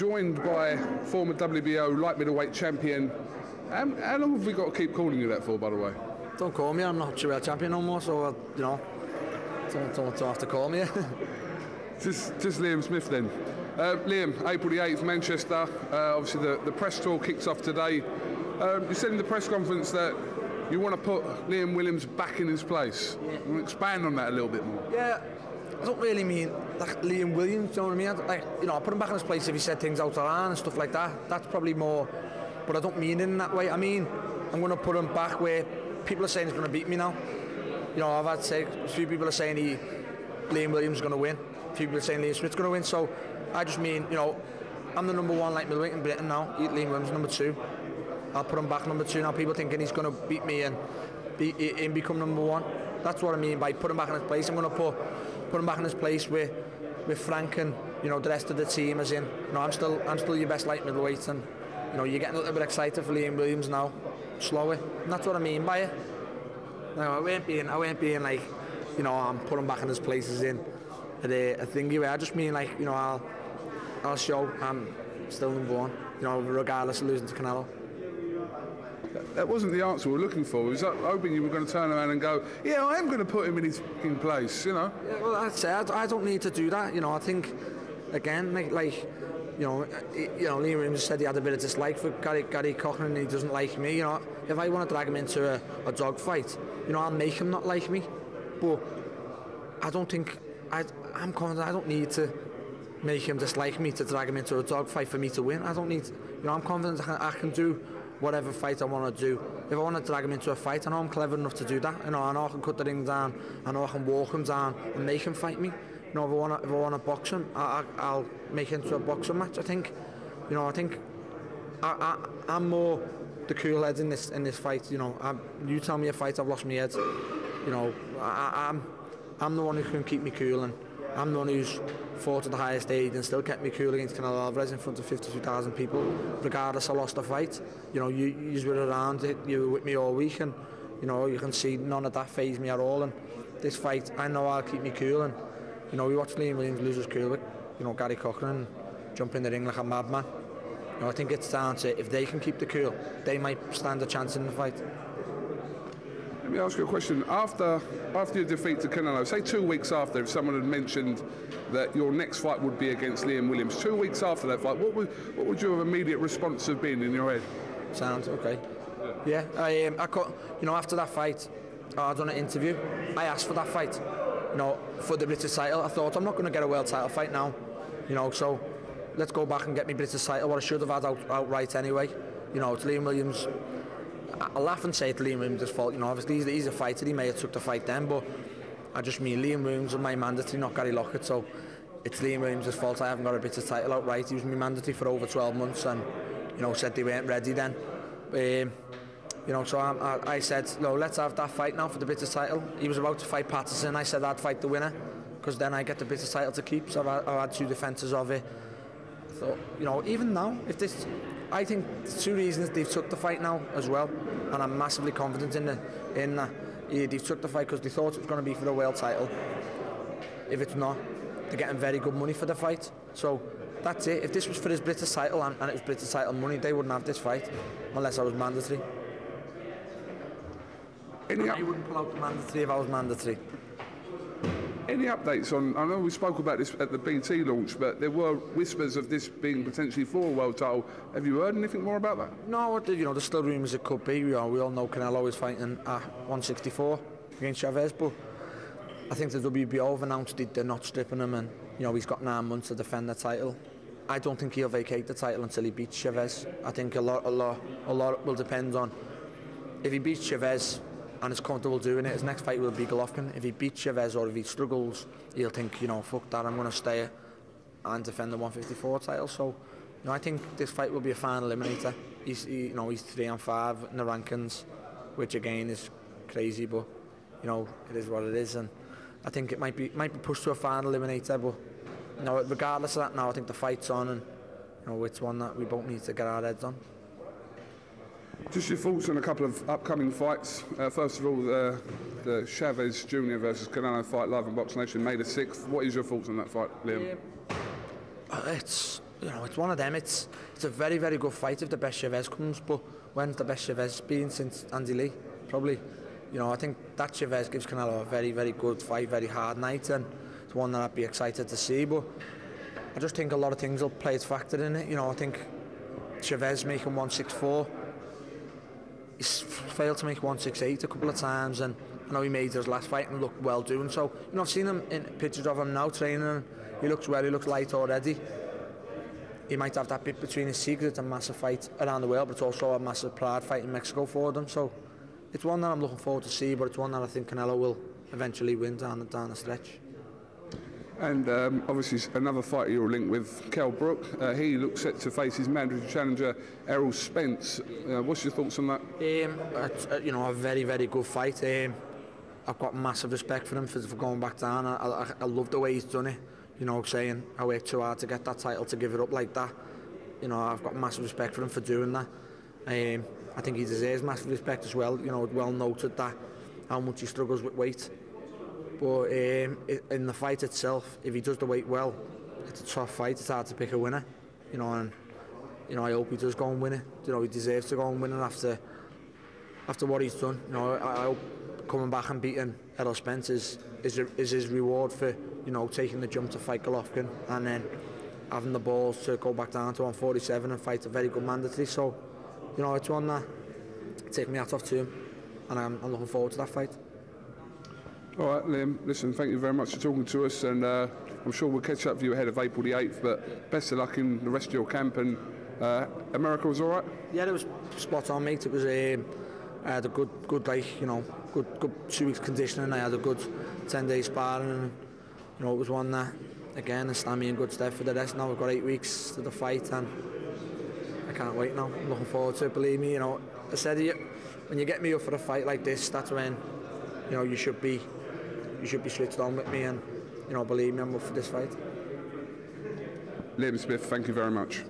joined by former WBO light middleweight champion. How long have we got to keep calling you that for, by the way? Don't call me, I'm not world champion no more, so, you know, don't have to call me. just Liam Smith then. Liam, April the 8th, Manchester. Obviously the press tour kicks off today. You said in the press conference that you want to put Liam Williams back in his place. Yeah. You want to expand on that a little bit more? Yeah. I don't really mean like Liam Williams, you know what I mean? I put him back in his place if he said things out of line and stuff like that. That's probably more, but I don't mean it in that way. I mean, I'm going to put him back where people are saying he's going to beat me now. You know, I've had to say, a few people are saying Liam Williams is going to win. A few people are saying Liam Smith's going to win. So I just mean, you know, I'm the number one light middleweight in Britain now. Liam Williams number 2. I'll put him back number 2 now. People thinking he's going to beat me and become number 1. That's what I mean by put him back in his place. I'm going to put him back in his place with Frank and, you know, the rest of the team, as in, you know, I'm still your best light middleweight, and, you know, you're getting a little bit excited for Liam Williams now. Slow it. And that's what I mean by it. No, I won't being like, you know, I'm putting him back in his place as in a thingy way. I just mean like, you know, I'll show I'm still number 1, you know, regardless of losing to CANELO. That wasn't the answer we were looking for. I was hoping you were going to turn around and go, yeah, I am going to put him in his place, you know. Yeah, well, I'd say I don't need to do that. You know, I think, again, like you know, Liam Williams said he had a bit of dislike for Gary Cochran and he doesn't like me. You know, if I want to drag him into a dog fight, you know, I'll make him not like me. But I don't think, I'm confident I don't need to make him dislike me to drag him into a dog fight for me to win. I don't need, you know, I'm confident I can do whatever fight I want to do. If I want to drag him into a fight, I know I'm clever enough to do that. You know, I know I can cut the ring down, I know I can walk him down and make him fight me. You know, if I want to box him, I'll make it into a boxing match. I think, you know, I'm more the cool head in this fight. You know, you tell me a fight, I've lost my head. You know, I'm the one who can keep me cool, and I'm the one who's fought at the highest age and still kept me cool against Canelo Alvarez in front of 52,000 people, regardless I lost the fight. You know, you were around it, you were with me all week, and, you know, you can see none of that fazed me at all. And this fight, I know I'll keep me cool, and, you know, we watched Liam Williams lose his cool with, you know, Gary Cochran jump in the ring like a madman. You know, I think it's down to, if they can keep the cool, they might stand a chance in the fight. Let me ask you a question. After your defeat to Canelo, say 2 weeks after, if someone had mentioned that your next fight would be against Liam Williams, 2 weeks after that fight, what would your immediate response have been in your head? Sounds okay. Yeah, I got, you know, after that fight, I done an interview. I asked for that fight, you know, for the British title. I thought, I'm not going to get a world title fight now, you know, so let's go back and get me British title, what I should have had outright anyway. You know, it's Liam Williams. I laugh and say it's Liam Williams' fault, you know, obviously he's a fighter, he may have took the fight then, but I just mean Liam Williams was my mandatory, not Gary Lockett, so it's Liam Williams' fault I haven't got a British title outright. He was my mandatory for over 12 months and, you know, said they weren't ready then. You know, so I said, no, let's have that fight now for the British title. He was about to fight Patterson, I said I'd fight the winner, because then I get the British title to keep, so I've had 2 defences of it. So, you know, even now, if this, I think there's 2 reasons they've took the fight now as well, and I'm massively confident in that. Yeah, they've took the fight because they thought it was going to be for the world title. If it's not, they're getting very good money for the fight. So that's it. If this was for his British title and it was British title money, they wouldn't have this fight unless I was mandatory. I wouldn't pull out the mandatory if I was mandatory. Any updates on, I know we spoke about this at the BT launch, but there were whispers of this being potentially for a world title. Have you heard anything more about that? No, you know, there's still rumours it could be. We all know Canelo is fighting at 164 against Chavez, but I think the WBO have announced they're not stripping him, and, you know, he's got 9 months to defend the title. I don't think he'll vacate the title until he beats Chavez. I think a lot will depend on if he beats Chavez and is comfortable doing it. His next fight will be Golovkin. If he beats Chavez or if he struggles, he'll think, you know, fuck that, I'm going to stay and defend the 154 title. So, you know, I think this fight will be a final eliminator. He's 3-5 in the rankings, which again is crazy, but, you know, it is what it is, and I think it might be pushed to a final eliminator. But, you know, regardless of that, now I think the fight's on, and, you know, it's one that we both need to get our heads on. Just your thoughts on a couple of upcoming fights. First of all, the Chavez Jr. versus Canelo fight live on BoxNation May the 6th. What is your thoughts on that fight, Liam? it's one of them. It's a very, very good fight if the best Chavez comes, but when's the best Chavez been since Andy Lee? Probably. I think that Chavez gives Canelo a very, very good fight, very hard night, and it's one that I'd be excited to see. But I just think a lot of things will play its factor in it. I think Chavez making 164, he's failed to make 168 a couple of times, and I know he made his last fight and looked well doing so. I've seen him in pictures of him now training, and he looks well, he looks light already. He might have that bit between his teeth because it's a massive fight around the world, but it's also a massive pride fight in Mexico for them. So it's one that I'm looking forward to see, but it's one that I think Canelo will eventually win down the stretch. And obviously another fighter you're linked with, KELL BROOK. He looks set to face his mandatory challenger, ERROL SPENCE. What's your thoughts on that? A very, very good fight. I've got massive respect for him for going back down. I love the way he's done it. Saying I worked too hard to get that title, to give it up like that. I've got massive respect for him for doing that. I think he deserves massive respect as well. Well noted that how much he struggles with weight. But in the fight itself, if he does the weight well, it's a tough fight. It's hard to pick a winner. And I hope he does go and win it. He deserves to go and win it after what he's done. I hope coming back and beating ERROL SPENCE is his reward for taking the jump to fight Golovkin, and then having the balls to go back down to 147 and fight a very good mandatory. So it's one that take me hat off to him, and I'm looking forward to that fight. All right, Liam, listen, thank you very much for talking to us, and I'm sure we'll catch up with you ahead of April the 8th, but best of luck in the rest of your camp. And America was all right? Yeah, it was spot on, mate. It was I had a good good 2 weeks conditioning. I had a good 10 days sparring, and it was one that, again, has stand me in good stead for the rest. Now we've got 8 weeks to the fight, and I can't wait now. I'm looking forward to it, believe me. I said when you get me up for a fight like this, that's when you should be switched on with me, and believe me, I'm up for this fight. Liam Smith, thank you very much.